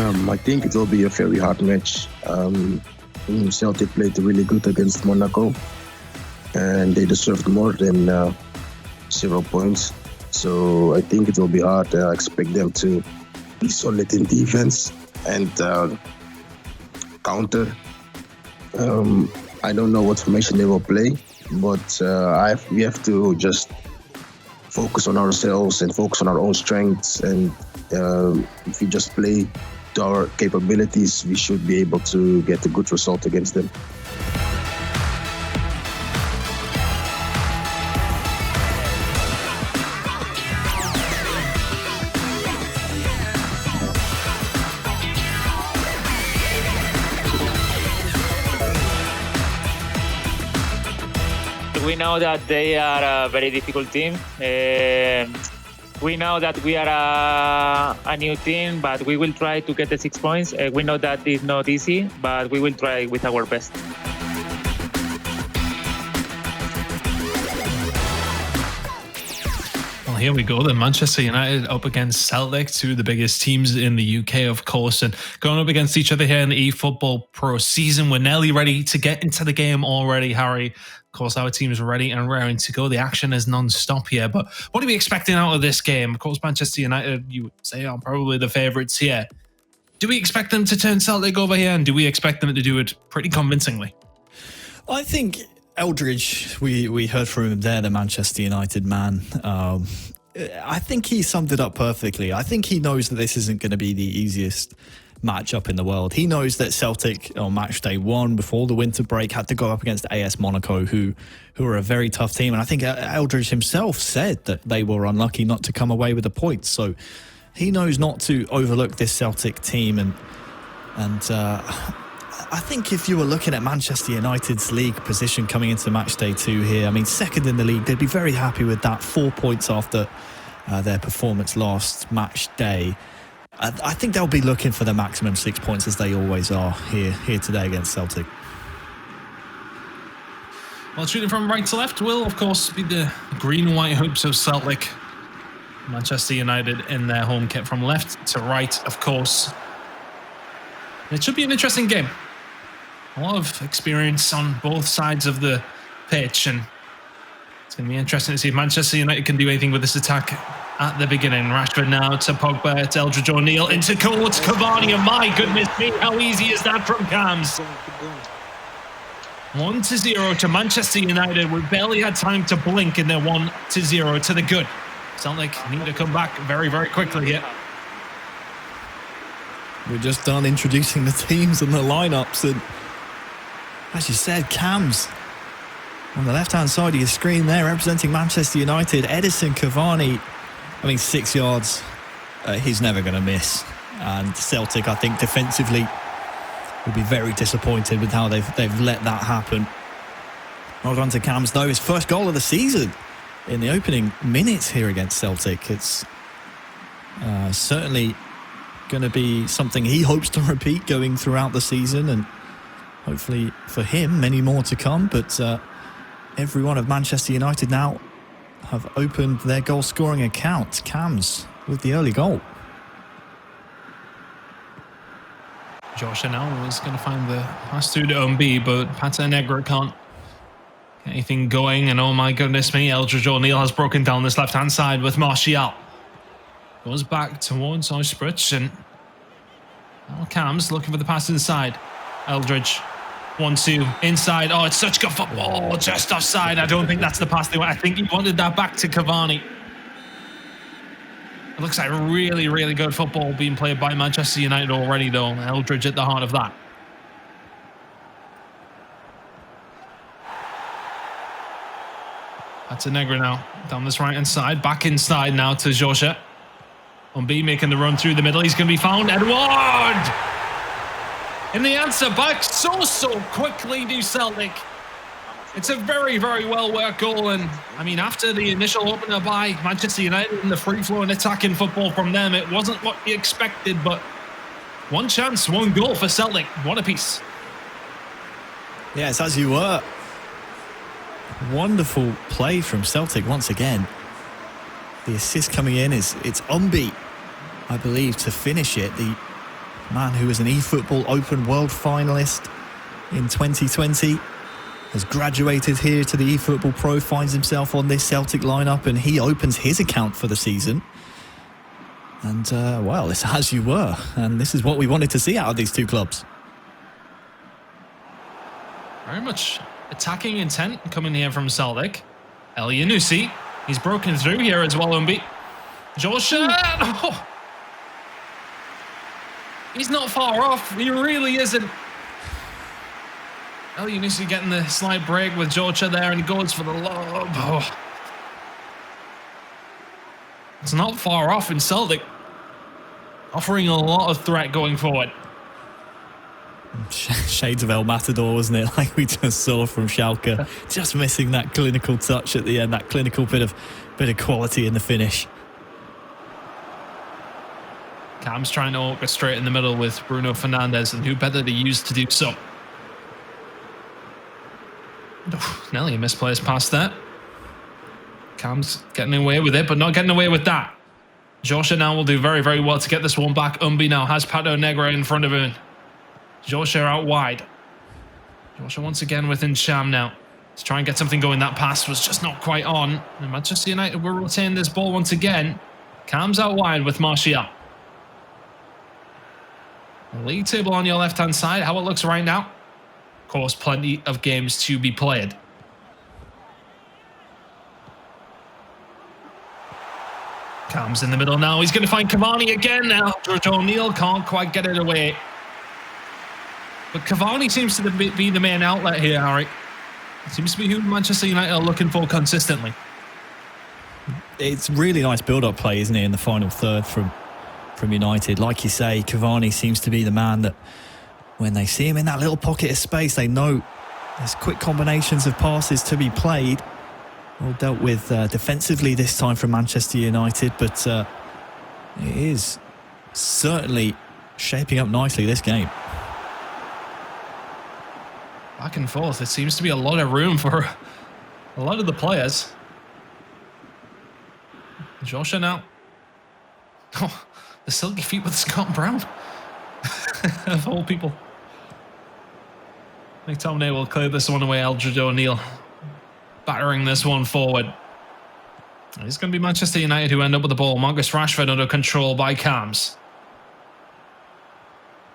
I think it will be a very hard match. Celtic played really good against Monaco, and they deserved more than 0 points. So I think it will be hard. I expect them to be solid in defense and counter. I don't know what formation they will play, but we have to just focus on ourselves and focus on our own strengths. And if we just play to our capabilities, we should be able to get a good result against them. We know that they are a very difficult team. We know that we are a new team, but we will try to get the 6 points. We know that it's not easy, but we will try with our best. Well, here we go. Then Manchester United up against Celtic, two of the biggest teams in the UK, of course, and going up against each other here in the eFootball.Pro season. We're nearly ready to get into the game already, Harry. Of course, our team is ready and raring to go. The action is non-stop here. But what are we expecting out of this game? Of course, Manchester United, you would say, are probably the favourites here. Do we expect them to turn Celtic over here? And do we expect them to do it pretty convincingly? I think Eldridge, we heard from him there, the Manchester United man. I think he summed it up perfectly. I think he knows that this isn't going to be the easiest matchup in the world. He knows that Celtic on Matchday 1 before the winter break had to go up against AS Monaco, who are a very tough team. And I think Eldridge himself said that they were unlucky not to come away with the points. So he knows not to overlook this Celtic team. And I think if you were looking at Manchester United's league position coming into Matchday 2 here, I mean, second in the league, they'd be very happy with that. 4 points after their performance last match day. I think they'll be looking for the maximum 6 points, as they always are here today against Celtic. Well, shooting from right to left will, of course, be the green and white hopes of Celtic. Manchester United in their home kit from left to right, of course. It should be an interesting game. A lot of experience on both sides of the pitch, and it's going to be interesting to see if Manchester United can do anything with this attack at the beginning. Rashford now to Pogba, to Eldridge O'Neill, into towards Cavani, and my goodness me, how easy is that from Cams? 1-0 to Manchester United. We barely had time to blink in their 1-0 to the good. Celtic need to come back very, very quickly here. We're just done introducing the teams and the lineups, and as you said, Cams on the left-hand side of your screen there, representing Manchester United. Edison Cavani, I mean, 6 yards, he's never going to miss. And Celtic, I think, defensively will be very disappointed with how they've let that happen. Well done to Cams, though. His first goal of the season in the opening minutes here against Celtic. It's certainly going to be something he hopes to repeat going throughout the season, and hopefully for him, many more to come. But every one of Manchester United now have opened their goal-scoring account. Cams with the early goal. Josh now is going to find the pass through to Umbi, but Patanegra can't get anything going. And oh my goodness me, Eldridge O'Neill has broken down this left-hand side with Martial. Goes back towards Ospritz, and now Cams looking for the pass inside. Eldridge, 1-2, inside. Oh, it's such good football, just offside. I don't think that's the pass they want. I think he wanted that back to Cavani. It looks like really, really good football being played by Manchester United already, though. Eldridge at the heart of that. Patanegra now down this right-hand side, back inside now to Josha. Umbi making the run through the middle. He's going to be found. Edouard! In the answer back so quickly to Celtic. It's a very, very well-worked goal. And, I mean, after the initial opener by Manchester United and the free-flowing attacking football from them, it wasn't what you expected, but one chance, one goal for Celtic. What a piece. Yes, as you were. Wonderful play from Celtic once again. The assist coming in it's Umbi, I believe, to finish it. The Man who was an eFootball Open World finalist in 2020, has graduated here to the eFootball.Pro, finds himself on this Celtic lineup, and he opens his account for the season. And, well, it's as you were, and this is what we wanted to see out of these two clubs. Very much attacking intent coming here from Celtic. Elyounoussi, he's broken through here as well, Umbi. Joshua! Oh. He's not far off, he really isn't. Elyounoussi getting the slight break with Joshua there, and he goes for the lob. Oh. It's not far off in Celtic, offering a lot of threat going forward. Shades of El Matador, wasn't it? Like we just saw from Schalke, just missing that clinical touch at the end, that clinical bit of quality in the finish. Cam's trying to orchestrate in the middle with Bruno Fernandes, and who better to use to do so? Nearly a misplaced pass there. Cam's getting away with it, but not getting away with that. Joshua now will do very, very well to get this one back. Umbi now has Pato Negro in front of him. Joshua out wide. Joshua once again within Sham now. Let's try and get something going. That pass was just not quite on. And Manchester United will retain this ball once again. Cam's out wide with Martial. League table on your left-hand side. How it looks right now. Of course, plenty of games to be played. Cam's in the middle now. He's going to find Cavani again now. Eldridge O'Neill can't quite get it away. But Cavani seems to be the main outlet here, Harry. Seems to be who Manchester United are looking for consistently. It's really nice build-up play, isn't it, in the final third from United. Like you say, Cavani seems to be the man that when they see him in that little pocket of space, they know there's quick combinations of passes to be played. Well dealt with defensively this time from Manchester United, but it is certainly shaping up nicely, this game. Back and forth. It seems to be a lot of room for a lot of the players. Joshua now. Oh, the silky feet with Scott Brown. Of all people. McTominay will clear this one away. Eldridge O'Neill battering this one forward. It's going to be Manchester United who end up with the ball. Marcus Rashford under control by Cams.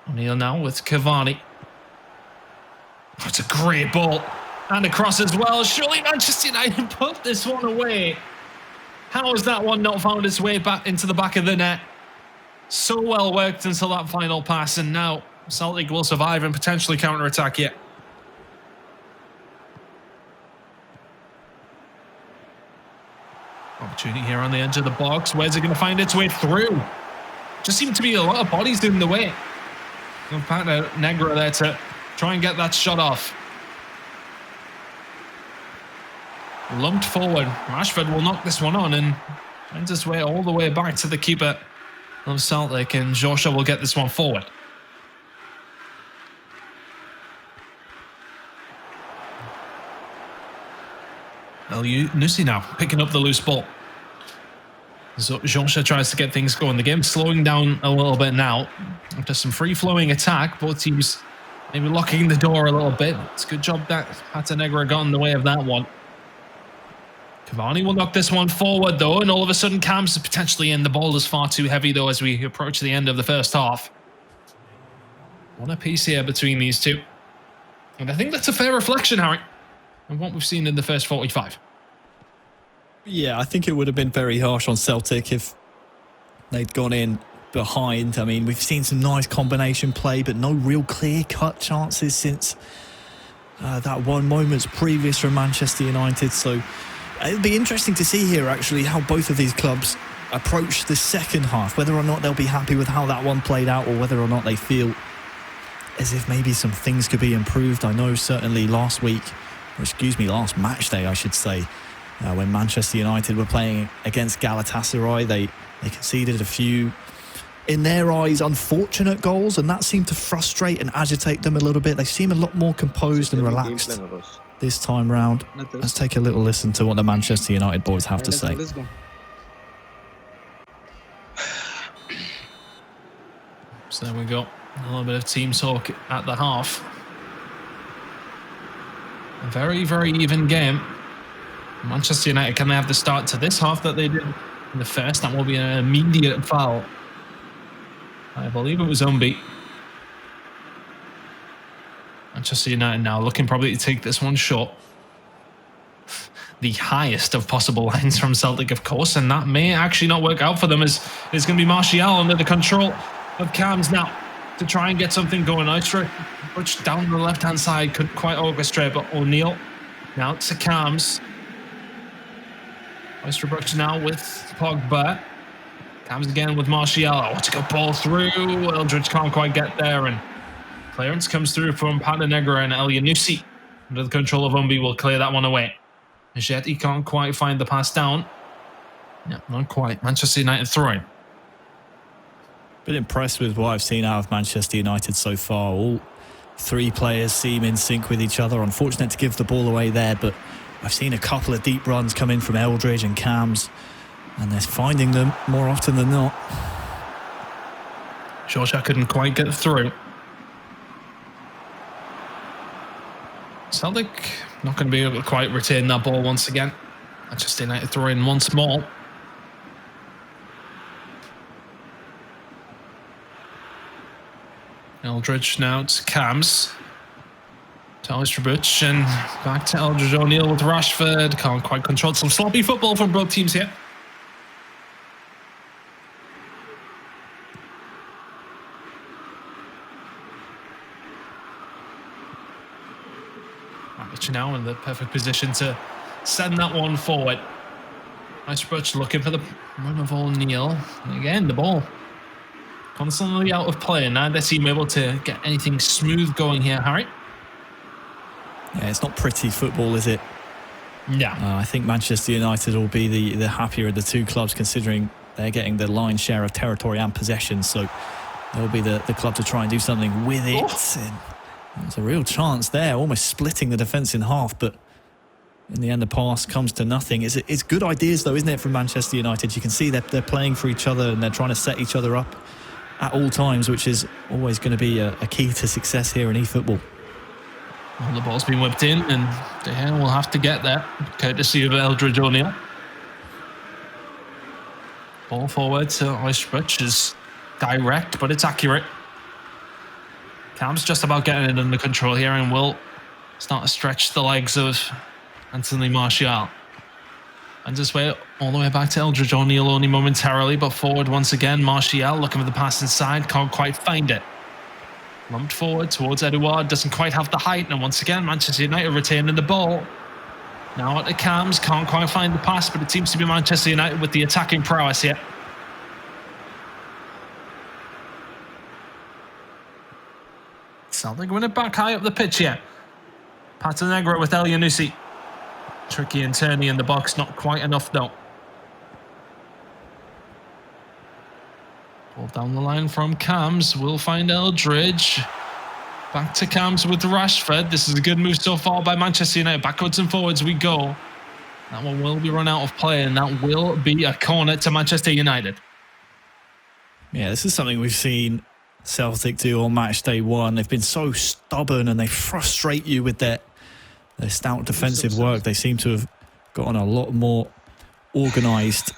O'Neill now with Cavani. Oh, it's a great ball. And across as well. Surely Manchester United put this one away. How has that one not found its way back into the back of the net? So well worked until that final pass, and now Celtic will survive and potentially counter-attack here. Opportunity here on the edge of the box. Where's it going to find its way through? Just seemed to be a lot of bodies in the way. Pato Negro there to try and get that shot off. Lumped forward. Rashford will knock this one on and finds his way all the way back to the keeper of Celtic, and Joshua will get this one forward. Elyounoussi now picking up the loose ball. So Joshua tries to get things going. The game's slowing down a little bit now. After some free-flowing attack, both teams maybe locking the door a little bit. It's a good job that Pato Negro got in the way of that one. Cavani will knock this one forward, though, and all of a sudden Cam's potentially in. The ball is far too heavy, though, as we approach the end of the first half. One apiece here between these two. And I think that's a fair reflection, Harry, of what we've seen in the first 45. Yeah, I think it would have been very harsh on Celtic if they'd gone in behind. I mean, we've seen some nice combination play, but no real clear-cut chances since that one moment's previous from Manchester United. So it'll be interesting to see here, actually, how both of these clubs approach the second half, whether or not they'll be happy with how that one played out, or whether or not they feel as if maybe some things could be improved. I know certainly last match day, I should say, when Manchester United were playing against Galatasaray, they conceded a few, in their eyes, unfortunate goals, and that seemed to frustrate and agitate them a little bit. They seem a lot more composed and relaxed this time round. Let's take a little listen to what the Manchester United boys have to say. So there we go. A little bit of team talk at the half. A very, very even game. Manchester United, can they have the start to this half that they did in the first? That will be an immediate foul. I believe it was Umbi. Manchester United now looking probably to take this one short. The highest of possible lines from Celtic, of course, and that may actually not work out for them, as it's going to be Martial under the control of Cams now to try and get something going. Eldridge down the left-hand side, couldn't quite orchestrate, but O'Neill now to Cams. Eldridge now with Pogba. Cams again with Martial. Oh, what a good ball through. Eldridge can't quite get there, and clearance comes through from Patanegra, and El Yanusi under the control of Umbi will clear that one away. As yet, he can't quite find the pass down. Yeah, not quite. Manchester United throwing. Been impressed with what I've seen out of Manchester United so far. All three players seem in sync with each other. Unfortunate to give the ball away there, but I've seen a couple of deep runs come in from Eldridge and Cams, and they're finding them more often than not. Georgia couldn't quite get through. Celtic not going to be able to quite retain that ball once again. Manchester United throw in once more. Eldridge now to Cams. To Eldridge, and back to Eldridge O'Neill with Rashford. Can't quite control. Some sloppy football from both teams here. Now in the perfect position to send that one forward. Eldridge looking for the run of O'Neill. Again, the ball constantly out of play. Neither team able to get anything smooth going here, Harry. Yeah, it's not pretty football, is it? Yeah. I think Manchester United will be the happier of the two clubs, considering they're getting the lion's share of territory and possession. So they'll be the club to try and do something with it. Oh. There's a real chance there, almost splitting the defence in half, but in the end the pass comes to nothing. It's good ideas though, isn't it, from Manchester United? You can see that they're playing for each other and they're trying to set each other up at all times, which is always going to be a key to success here in eFootball. Well, the ball's been whipped in, and De Gea will have to get there, courtesy of Eldridge O'Neill. Ball forward to Eldridge is direct, but it's accurate. Cam's just about getting it under control here and will start to stretch the legs of Anthony Martial. And this way all the way back to Eldridge O'Neill only momentarily, but forward once again. Martial looking for the pass inside, can't quite find it. Lumped forward towards Edouard, doesn't quite have the height, and once again Manchester United retaining the ball. Now at the Cams, can't quite find the pass, but it seems to be Manchester United with the attacking prowess here. Celtic win it back high up the pitch here. Patanegra with El Yanusi. Tricky and turny in the box, not quite enough though. Ball down the line from Cams, will find Eldridge. Back to Cams with Rashford. This is a good move so far by Manchester United. Backwards and forwards we go. That one will be run out of play, and that will be a corner to Manchester United. Yeah, this is something we've seen Celtic do on Matchday 1. They've been so stubborn and they frustrate you with their stout defensive work. They seem to have gotten a lot more organised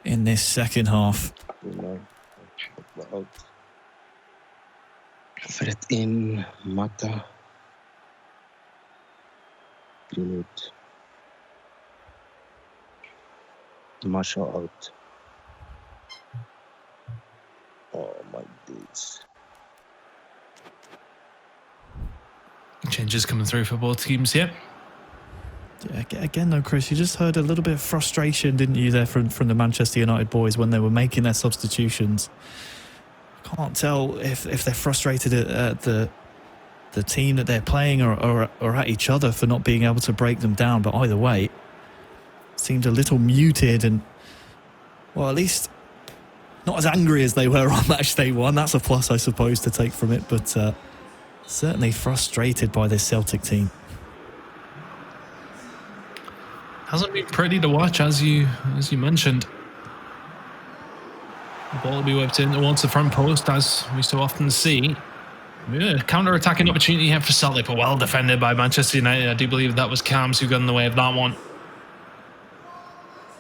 in this second half. Fred in, Mata. Greenwood. Marshall out. Oh my days. Changes coming through for both teams here. Yeah, again though, Chris, you just heard a little bit of frustration, didn't you, there from the Manchester United boys when they were making their substitutions. Can't tell if they're frustrated at the team that they're playing or at each other for not being able to break them down, but either way, it seemed a little muted and, well, at least not as angry as they were on Matchday 1. That's a plus, I suppose, to take from it, but certainly frustrated by this Celtic team. Hasn't been pretty to watch, as you mentioned. The ball will be whipped in towards the front post, as we so often see. Counter-attacking opportunity here for Celtic, but well defended by Manchester United. I do believe that was Cams who got in the way of that one.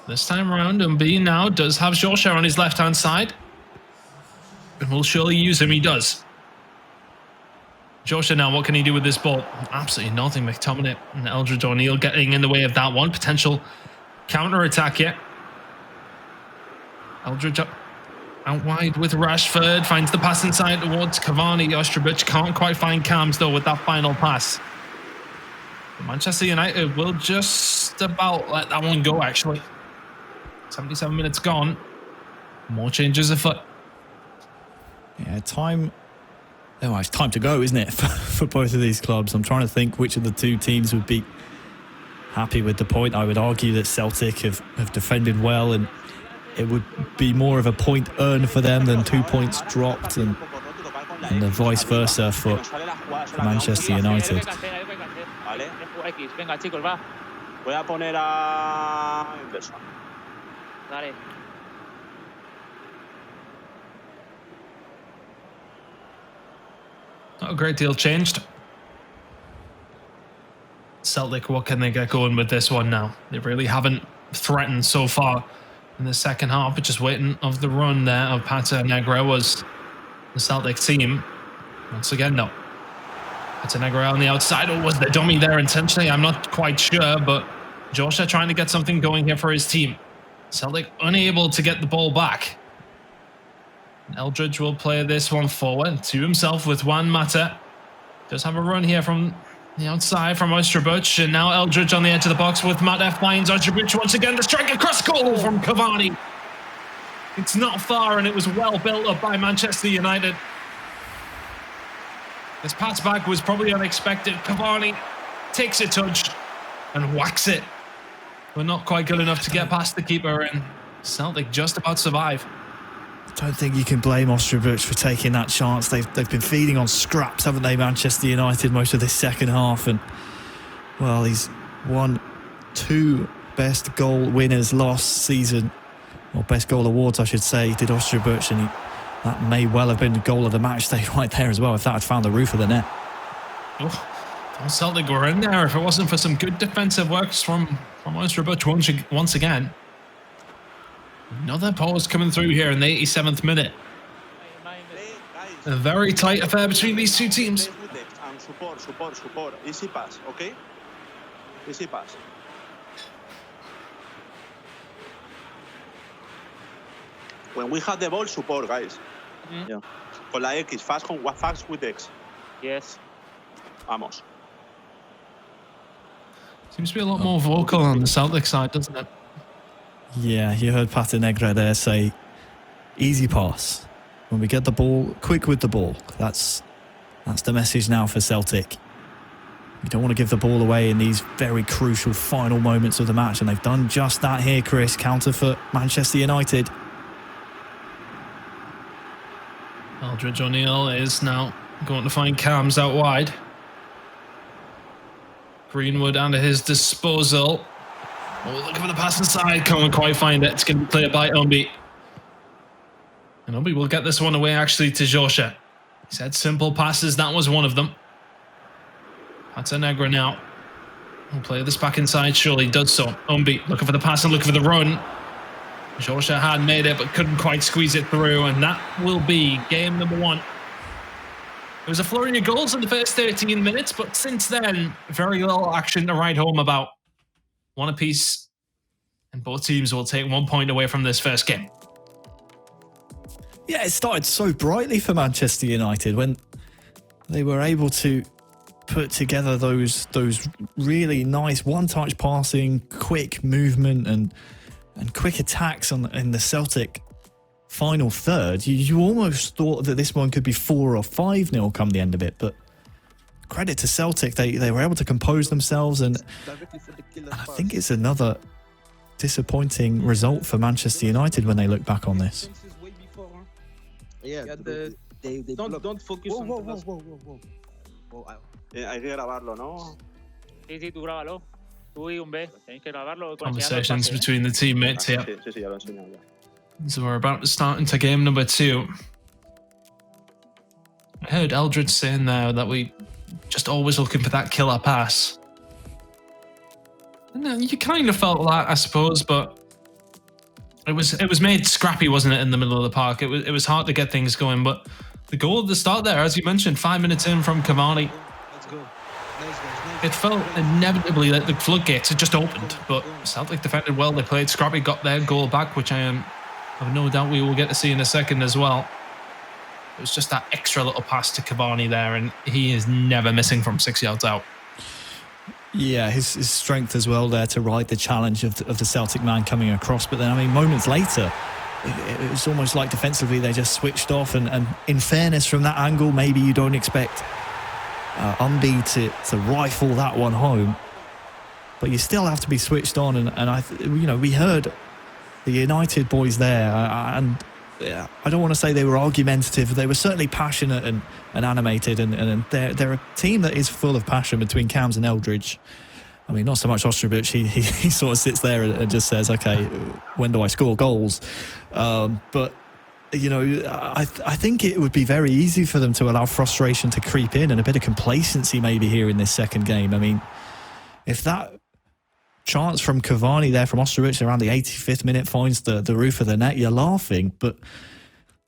This time around, Umbi now does have Joshua on his left-hand side. And will surely use him, he does. Joshua now, what can he do with this ball? Absolutely nothing. McTominay and Eldridge O'Neill getting in the way of that one. Potential counter-attack here. Eldridge up out wide with Rashford. Finds the pass inside towards Cavani. Ostrovic can't quite find Cams though with that final pass. Manchester United will just about let that one go actually. 77 minutes gone. More changes afoot. Yeah, it's time to go, isn't it, for both of these clubs? I'm trying to think which of the two teams would be happy with the point. I would argue that Celtic have defended well, and it would be more of a point earned for them than 2 points dropped, and the vice versa for Manchester United. Not a great deal changed. Celtic, what can they get going with this one now? They really haven't threatened so far in the second half, but just waiting of the run there of Pata Negra was the Celtic team. Once again, no. Pata Negra on the outside, or was the dummy there intentionally? I'm not quite sure, but Joshua trying to get something going here for his team. Celtic unable to get the ball back. Eldridge will play this one forward to himself with Juan Mata. Does have a run here from the outside from Ostrovic, and now Eldridge on the edge of the box with Mata finds Ostrovic once again. The strike across goal from Cavani. It's not far, and it was well built up by Manchester United. This pass back was probably unexpected. Cavani takes a touch and whacks it, but not quite good enough to get past the keeper, and Celtic just about survive. I don't think you can blame Ostrovic for taking that chance. They've been feeding on scraps, haven't they, Manchester United, most of this second half. And, well, he's won 2 best goal winners last season, or best goal awards, I should say, did Ostrovic, and that may well have been the goal of the match day right there as well, if that had found the roof of the net. Oh, Celtic were in there if it wasn't for some good defensive works from Ostrovic once again. Another pause coming through here in the 87th minute. A very tight affair between these two teams. Support. Easy pass, okay? Easy pass. When we have the ball, support, guys. Yeah. Con la X, fast with X. Yes. Vamos. Seems to be a lot more vocal on the Celtic side, doesn't it? Yeah, you heard Pata Negra there say, easy pass. When we get the ball, quick with the ball. That's the message now for Celtic. You don't want to give the ball away in these very crucial final moments of the match, and they've done just that here, Chris. Counter for Manchester United. Eldridge O'Neill is now going to find Cams out wide. Greenwood under his disposal. Oh, looking for the pass inside. Can't quite find it. It's going to be played by Umbi. And Umbi will get this one away actually to Joshua. He said simple passes. That was one of them. Pata Negra now. He'll play this back inside. Surely does so. Umbi looking for the pass and looking for the run. Joshua had made it but couldn't quite squeeze it through. And that will be game number 1. There was a flurry of goals in the first 13 minutes, but since then, very little action to write home about. 1 apiece, and both teams will take 1 point away from this first game. Yeah, it started so brightly for Manchester United when they were able to put together those really nice one-touch passing, quick movement, and quick attacks in the Celtic final third. You almost thought that this one could be 4 or 5-0 come the end of it, but credit to Celtic, they were able to compose themselves, and I think it's another disappointing result for Manchester United when they look back on this. Yeah, don't focus on whoa. Hay que grabarlo, ¿no? Sí, tú grábalo. Tú y un B. Tenéis que grabarlo. Conversations between the teammates here. Sí, ya lo he enseñado ya. So we're about to start into game number 2. I heard Eldridge saying there that we just always looking for that killer pass. And then you kind of felt that, I suppose, but it was made scrappy, wasn't it, in the middle of the park? It was hard to get things going, but the goal at the start there, as you mentioned, 5 minutes in from Cavani. Let's go. It felt inevitably that the floodgates had just opened, but Celtic defended well. They played scrappy, got their goal back, which I have no doubt we will get to see in a second as well. It was just that extra little pass to Cavani there, and he is never missing from 6 yards out. Yeah, his strength as well there to ride the challenge of the Celtic man coming across. But then, I mean, moments later, it was almost like defensively they just switched off. And in fairness, from that angle, maybe you don't expect Umby to rifle that one home. But you still have to be switched on. And we heard the United boys there, and I don't want to say they were argumentative. They were certainly passionate and animated, and they're a team that is full of passion between Cams and Eldridge. I mean, not so much Ostrowicz. He sort of sits there and just says, okay, when do I score goals? But, I think it would be very easy for them to allow frustration to creep in and a bit of complacency maybe here in this second game. I mean, if that chance from Cavani there from Ostrowicz around the 85th minute finds the roof of the net, you're laughing, but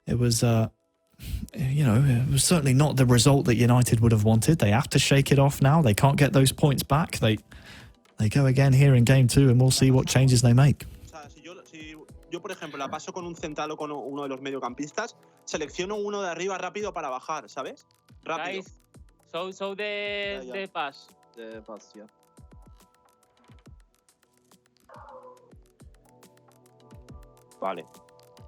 it was it was certainly not the result that United would have wanted. They have to shake it off now. They can't get those points back. They go again here in game 2, and we'll see what changes they make. Si yo por ejemplo, la paso con un central o con uno de los mediocampistas, selecciono uno de arriba rápido para bajar, ¿sabes? Rápido. Guys, so the pass. The pass, yeah. Vale.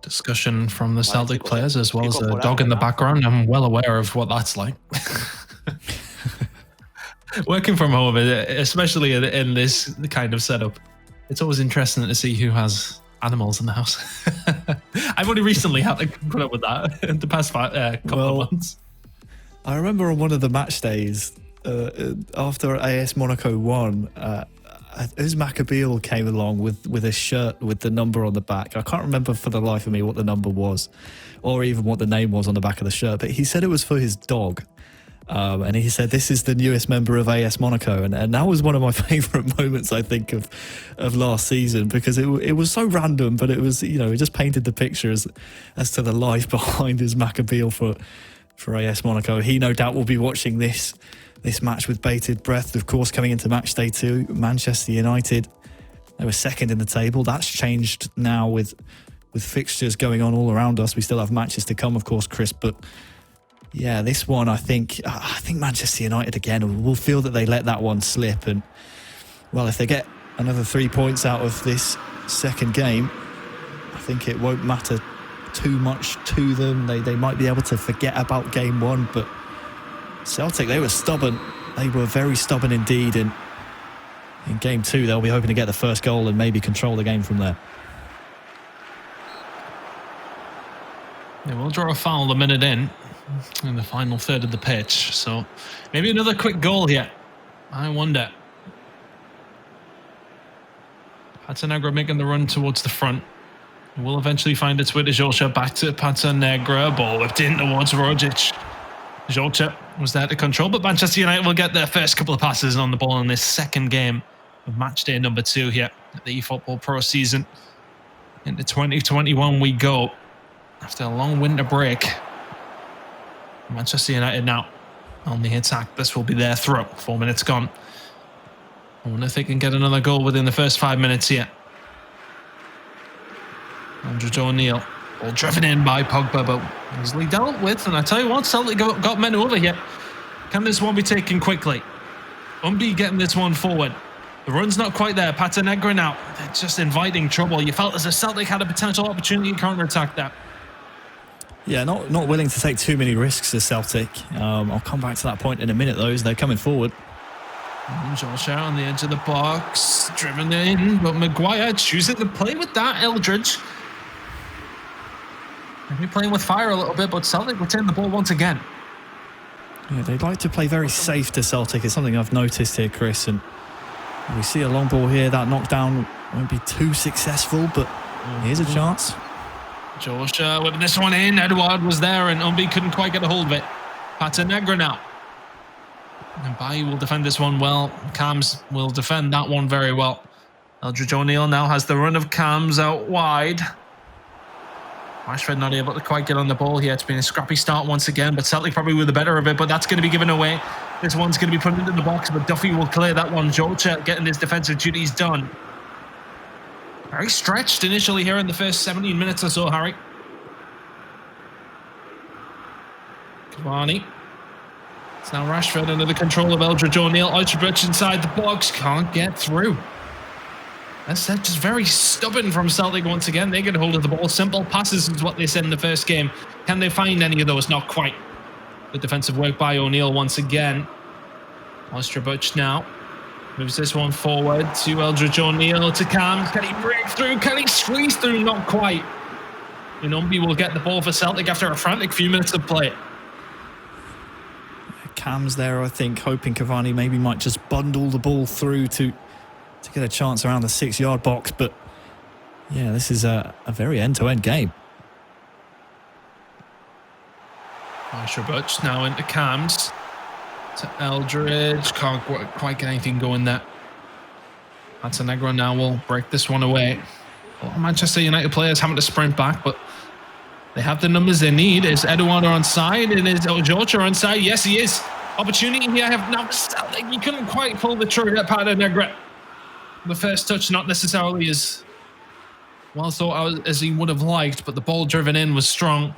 Discussion from the Celtic players, as well as a dog in the background. I'm well aware of what that's like. Working from home, especially in this kind of setup, it's always interesting to see who has animals in the house. I've only recently had to put up with that in the past couple of months. I remember on one of the match days, after AS Monaco won, Uzmak Abil came along with a shirt with the number on the back. I can't remember for the life of me what the number was, or even what the name was on the back of the shirt, but he said it was for his dog. And he said, this is the newest member of AS Monaco. And that was one of my favourite moments, I think, of last season, because it was so random, but it was, it just painted the picture as to the life behind Uzmak Abil for AS Monaco. He no doubt will be watching this match with bated breath. Of course, coming into Matchday 2, Manchester United, they were second in the table. That's changed now with fixtures going on all around us. We still have matches to come, of course, Chris, but yeah, this one, I think Manchester United again will feel that they let that one slip. And, well, if they get another 3 points out of this second game, I think it won't matter too much to them. They might be able to forget about game 1, but Celtic, they were stubborn. They were very stubborn indeed. And in game 2, they'll be hoping to get the first goal and maybe control the game from there. They will draw a foul a minute in the final third of the pitch. So maybe another quick goal here. I wonder. Paternegra making the run towards the front. It will eventually find its way to Jolcha. Back to Paternegra. Ball whipped in towards Rogic. Jolcha was there to control, but Manchester United will get their first couple of passes on the ball in this second game of match day number 2 here at the eFootball.Pro season. Into 2021 we go. After a long winter break, Manchester United now on the attack. This will be their throw. 4 minutes gone. I wonder if they can get another goal within the first 5 minutes here. Eldridge O'Neill. All driven in by Pogba, but easily dealt with. And I tell you what, Celtic got men over here. Can this one be taken quickly? Umby getting this one forward. The run's not quite there. Paternegra now. They're just inviting trouble. You felt as if Celtic had a potential opportunity to counter-attack that. Yeah, not willing to take too many risks as Celtic. I'll come back to that point in a minute, though, as they're coming forward. Josh out on the edge of the box, driven in, but Maguire choosing to play with that. Eldridge. Maybe playing with fire a little bit, but Celtic retain the ball once again. Yeah, they'd like to play very safe to Celtic. It's something I've noticed here, Chris. And we see a long ball here. That knockdown won't be too successful, but here's a chance. Joshua whipping this one in. Edouard was there and Umbi couldn't quite get a hold of it. Patanegra now. And Bailly will defend this one well. Cams will defend that one very well. Eldridge O'Neill now has the run of Cams out wide. Rashford not able to quite get on the ball here. It's been a scrappy start once again, but Celtic probably with the better of it, but that's going to be given away. This one's going to be put into the box, but Duffy will clear that one. Jota getting his defensive duties done. Very stretched initially here in the first 17 minutes or so, Harry. Cavani. It's now Rashford under the control of Eldridge O'Neill. Eldridge inside the box, can't get through. That's just very stubborn from Celtic once again. They get hold of the ball. Simple passes is what they said in the first game. Can they find any of those? Not quite. The defensive work by O'Neill once again. Osterbuch now moves this one forward to Eldridge O'Neill, to Cams. Can he break through? Can he squeeze through? Not quite. And Umbi will get the ball for Celtic after a frantic few minutes of play. Cams there, I think, hoping Cavani maybe might just bundle the ball through to get a chance around the 6-yard box. But yeah, this is a very end-to-end game. Osterbuch now into Cams. To Eldridge. Can't quite get anything going there. Montenegro now will break this one away. A lot of Manchester United players having to sprint back, but they have the numbers they need. Is Eduardo on side? And is Jota on side? Yes, he is. Opportunity here. I have now. He couldn't quite pull the trigger at Montenegro. The first touch not necessarily as well thought out as he would have liked, but the ball driven in was strong.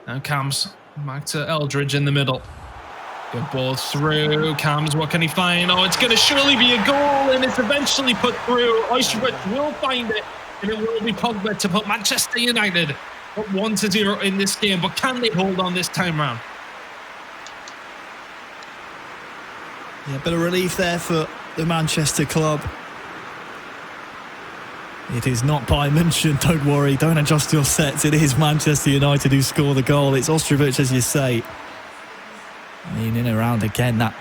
Now Cams back to Eldridge in the middle. Good ball through. Cams, what can he find? Oh, it's going to surely be a goal, and it's eventually put through. Osterbuch will find it, and it will be Pogba to put Manchester United up 1-0 in this game. But can they hold on this time round? Yeah, a bit of relief there for the Manchester club. It is not Bayern München, don't worry, don't adjust your sets. It is Manchester United who score the goal. It's Osterbuch, as you say. In and around again, that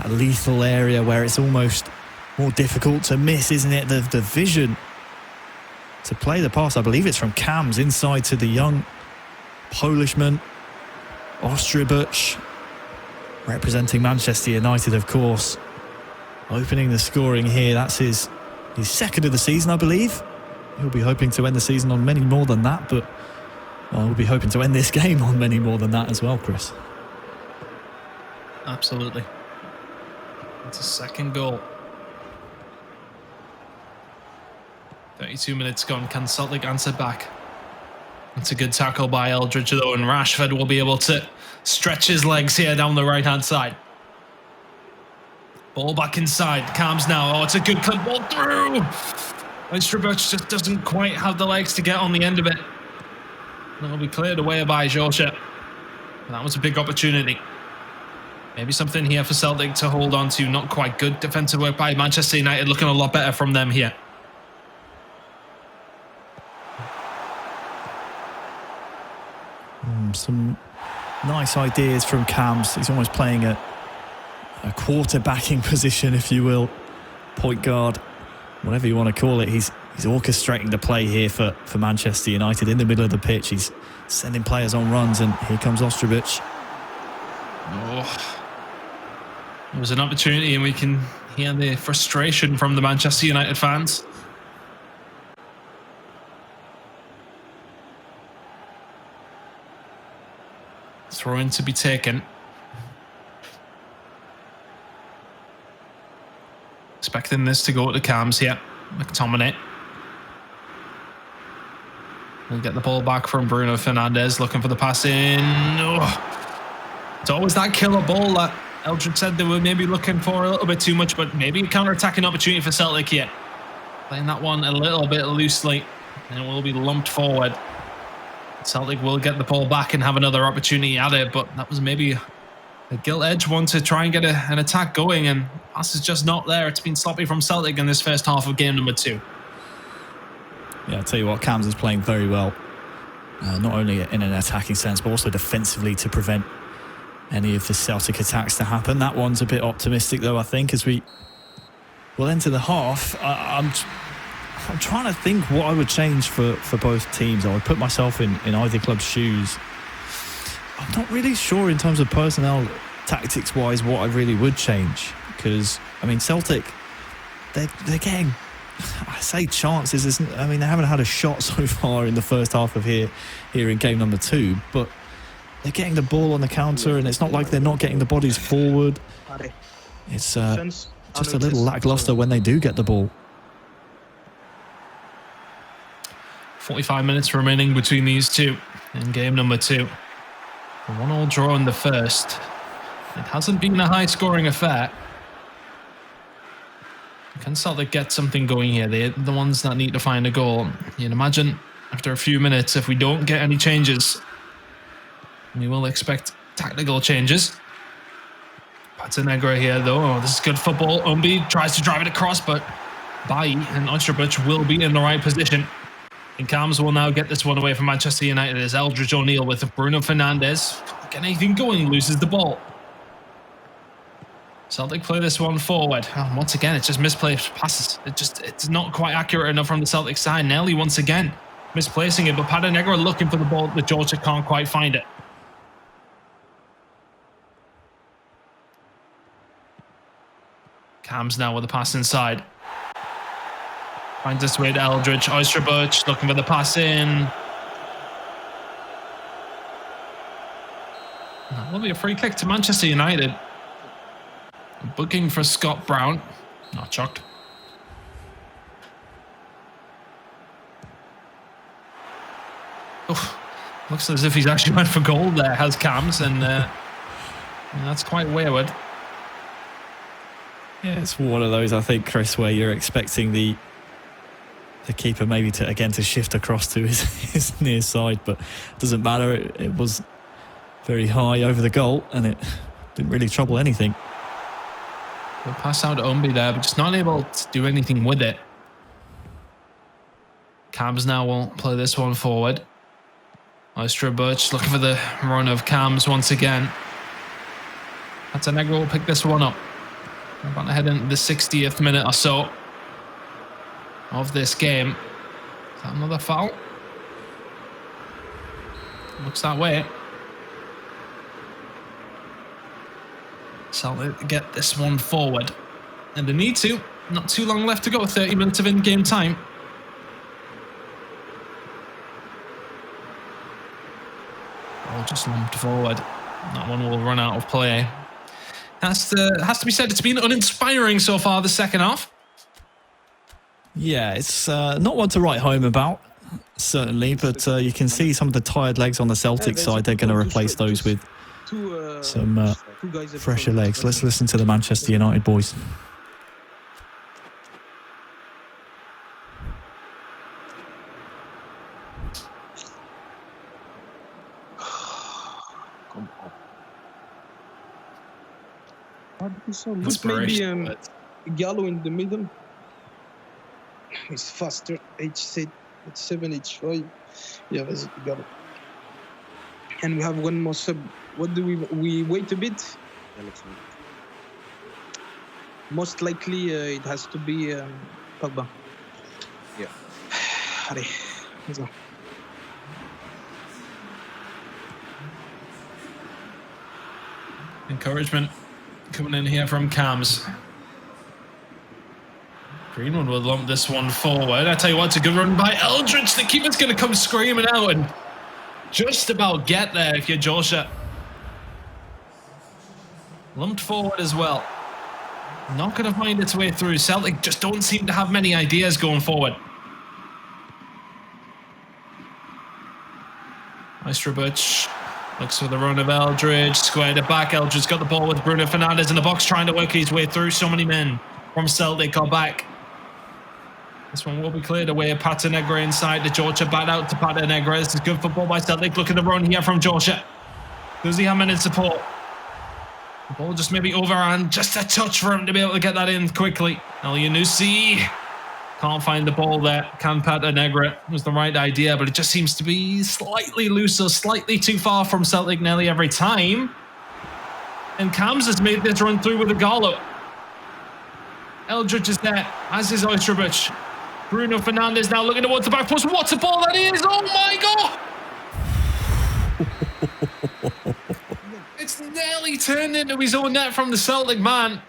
lethal area where it's almost more difficult to miss, isn't it? The vision to play the pass, I believe it's from Cams inside to the young Polishman. Osterbuch, representing Manchester United, of course, opening the scoring here. That's his second of the season, I believe. He'll be hoping to end the season on many more than that, but we'll be hoping to end this game on many more than that as well, Chris. Absolutely. It's a second goal. 32 minutes gone. Can Celtic answer back? It's a good tackle by Eldridge, though, and Rashford will be able to stretch his legs here down the right-hand side. Ball back inside. Cams now. Oh, it's a good clip ball through. Osterbuch just doesn't quite have the legs to get on the end of it. That'll be cleared away by Jota. That was a big opportunity. Maybe something here for Celtic to hold on to. Not quite good defensive work by Manchester United. Looking a lot better from them here. Some nice ideas from Cams. He's almost playing a quarterbacking position, if you will. Point guard, whatever you want to call it. He's orchestrating the play here for Manchester United in the middle of the pitch. He's sending players on runs, and here comes Osterbuch. Oh, it was an opportunity, and we can hear the frustration from the Manchester United fans. Throw in to be taken. Expecting this to go to Cams here. McTominay. We'll get the ball back from Bruno Fernandes, looking for the pass in. Oh. It's always that killer ball that Eldridge said they were maybe looking for a little bit too much, but maybe a counter-attacking opportunity for Celtic here. Playing that one a little bit loosely, and it will be lumped forward. Celtic will get the ball back and have another opportunity at it, but that was maybe a gilt-edged one to try and get an attack going, and pass is just not there. It's been sloppy from Celtic in this first half of game number 2. Yeah, I'll tell you what, Cams is playing very well, not only in an attacking sense, but also defensively to prevent any of the Celtic attacks to happen. That one's a bit optimistic, though, I think, as we will enter the half. I'm trying to think what I would change for both teams. I would put myself in either club's shoes. I'm not really sure in terms of personnel, tactics-wise, what I really would change. Because, I mean, Celtic, they're getting, I say chances. I mean, they haven't had a shot so far in the first half of here in game number 2. But they're getting the ball on the counter, and it's not like they're not getting the bodies forward. It's just a little lackluster when they do get the ball. 45 minutes remaining between these two in game number 2. A 1-1 draw in the first. It hasn't been a high-scoring affair. Can Celtic get something going here? They're the ones that need to find a goal. You'd imagine after a few minutes, if we don't get any changes, we will expect tactical changes. Montenegro here, though. Oh, this is good football. Umbi tries to drive it across, but Bailly and Eldridge will be in the right position. And Cams will now get this one away from Manchester United as Eldridge O'Neill with Bruno Fernandes. Can't get anything going, loses the ball. Celtic play this one forward. Oh, once again, it's just misplaced passes. It's not quite accurate enough from the Celtic side. Nelly once again misplacing it, but Montenegro looking for the ball. The Georgia can't quite find it. Cams now with the pass inside. Finds his way to Eldridge. Eldridge looking for the pass in. That will be a free kick to Manchester United. Booking for Scott Brown. Not shocked. Oof. Looks as if he's actually went for goal there, has Cams, and that's quite wayward. Yeah, it's one of those, I think, Chris, where you're expecting the keeper maybe to shift across to his near side, but it doesn't matter. It was very high over the goal, and it didn't really trouble anything. We'll pass out to Umbi there, but just not able to do anything with it. Cams now will play this one forward. Eldridge looking for the run of Cams once again. Montenegro will pick this one up. We're about to head into the 60th minute or so of this game. Is that another foul? Looks that way. Celtic get this one forward. And they need to. Not too long left to go. 30 minutes of in-game time. All just lumped forward. That one will run out of play. Has to be said, it's been uninspiring so far, the second half. Yeah, it's not one to write home about, certainly, but you can see some of the tired legs on the Celtic side. They're going to replace those with some fresher legs. Let's listen to the Manchester United boys. Put maybe Gallo in the middle. He's faster. H7, H5. Yeah, that's Gallo. And we have one more sub. What do we wait a bit? Most likely it has to be Pogba. Yeah. Allez, let's go. Encouragement coming in here from Cams. Greenwood will lump this one forward. I tell you what, it's a good run by Eldridge. The keeper's going to come screaming out and just about get there if you're Joshua. Lumped forward as well. Not going to find its way through. Celtic just don't seem to have many ideas going forward. Eldridge looks for the run of Eldridge. Squared it back. Eldridge's got the ball with Bruno Fernandes in the box, trying to work his way through. So many men from Celtic are back. This one will be cleared away. Montenegro inside to Georgia. Back out to Montenegro. This is good football by Celtic. Look at the run here from Georgia. Does he have minute support? The ball just maybe overran. Just a touch for him to be able to get that in quickly. Elyounoussi can't find the ball there. Can Montenegro was the right idea, but it just seems to be slightly looser, slightly too far from Celtic nearly every time. And Cams has made this run through with a Gallo. Eldridge is there, as is Eldridge. Bruno Fernandes now looking towards the back post. What a ball that is! Oh my God! It's nearly turned into his own net from the Celtic man.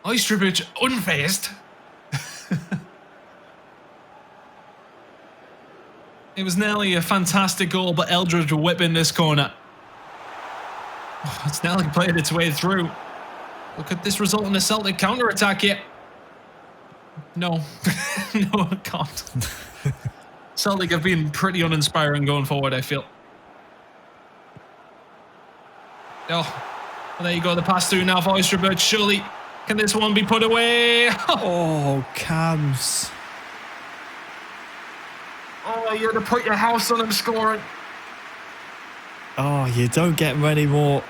Eldridge unfazed. It was nearly a fantastic goal, but Eldridge will whip in this corner. Oh, it's nearly played its way through. Look at this result in a Celtic counter-attack here. No. No, it can't. Celtic have been pretty uninspiring going forward, I feel. Oh, well, there you go. The pass through now for Eldridge. Surely, can this one be put away? Oh, Cams. Oh, you had to put your house on him scoring. Oh, you don't get many more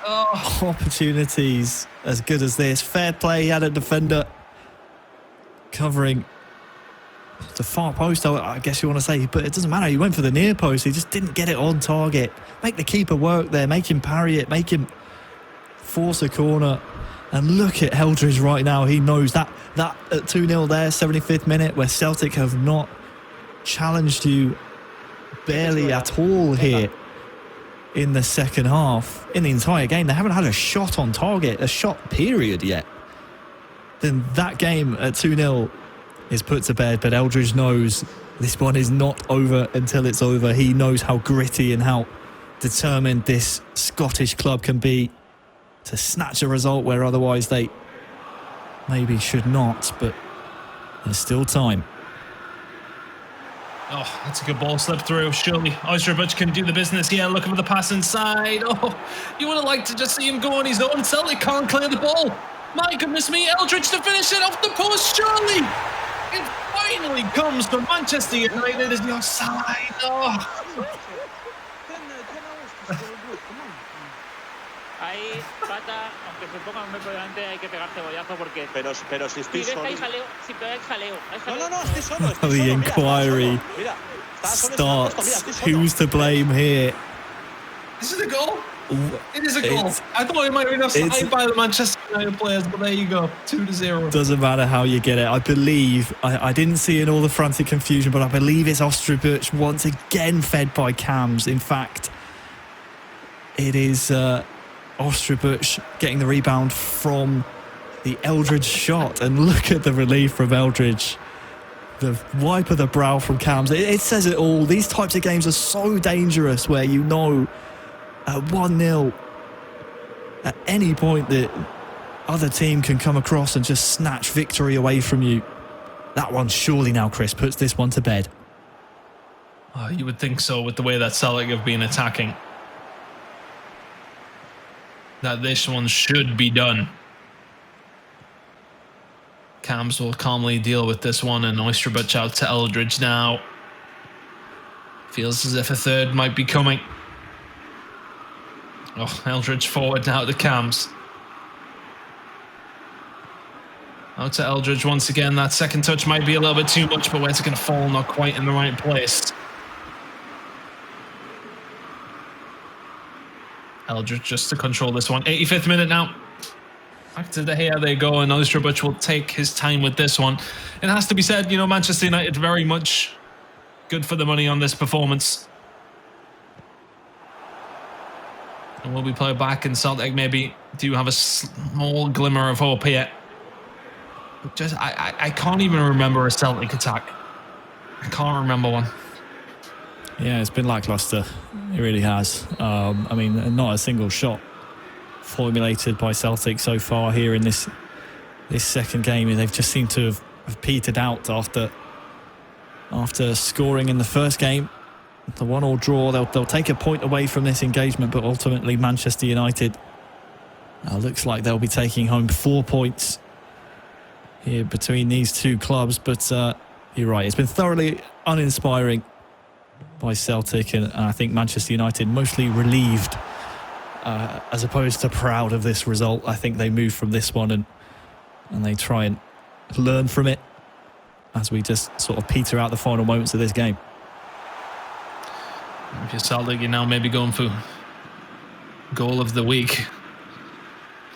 opportunities as good as this. Fair play, he had a defender covering the far post, I guess you want to say, but it doesn't matter. He went for the near post. He just didn't get it on target. Make the keeper work there. Make him parry it. Make him force a corner. And look at Eldridge right now. He knows that at 2-0 there, 75th minute, where Celtic have not challenged you barely at all here in the second half. In the entire game, they haven't had a shot on target, a shot period yet. Then that game at 2-0 is put to bed, but Eldridge knows this one is not over until it's over. He knows how gritty and how determined this Scottish club can be to snatch a result where otherwise they maybe should not, but there's still time. Oh, that's a good ball slip through. Surely Eldridge can do the business here, looking for the pass inside. Oh, you would have liked to just see him go on his own. Celtic can't clear the ball. My goodness me, Eldridge to finish it off the post, surely. It finally comes from Manchester United as the offside. Oh. Ahí, Pata, aunque se ponga un metro delante, hay que pegar cebollazo porque... Pero si estoy solo... Hay jaleo, sí, pero hay jaleo. No, estoy solo. The inquiry starts. Who's to blame here? Is it a goal? It is a goal. I thought it might have been offside by the Manchester United players, but there you go, 2-0. Doesn't matter how you get it. I believe, I didn't see in all the frantic confusion, but I believe it's Eldridge once again fed by Cams. In fact, it is Eldridge getting the rebound from the Eldridge shot. And look at the relief from Eldridge. The wipe of the brow from Cams. It says it all. These types of games are so dangerous where you know at 1-0 at any point the other team can come across and just snatch victory away from you. That one surely now, Chris, puts this one to bed. Oh, you would think so with the way that Celtic have been attacking. That this one should be done. Cams will calmly deal with this one, and Eldridge out to Eldridge now. Feels as if a third might be coming. Oh, Eldridge forward now to Cams. Out to Eldridge once again. That second touch might be a little bit too much, but where's it going to fall? Not quite in the right place. Eldridge just to control this one. 85th minute now. Back to the here they go, and Eldridge will take his time with this one. It has to be said, you know, Manchester United very much good for the money on this performance. And will we play back, and Celtic maybe do have a small glimmer of hope here. Just I can't even remember a Celtic attack. I can't remember one. Yeah, it's been lackluster. It really has. I mean, not a single shot formulated by Celtic so far here in this second game. They've just seemed to have petered out after scoring in the first game. The 1-1 draw, they'll take a point away from this engagement, but ultimately Manchester United looks like they'll be taking home 4 points here between these two clubs. But you're right, it's been thoroughly uninspiring by Celtic, and I think Manchester United mostly relieved as opposed to proud of this result. I think they move from this one and they try and learn from it as we just sort of peter out the final moments of this game. If you're Celtic, you're now maybe going for goal of the week.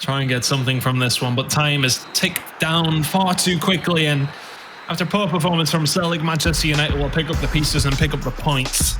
try and get something from this one, but time has ticked down far too quickly, and after poor performance from Celtic, Manchester United will pick up the pieces and pick up the points.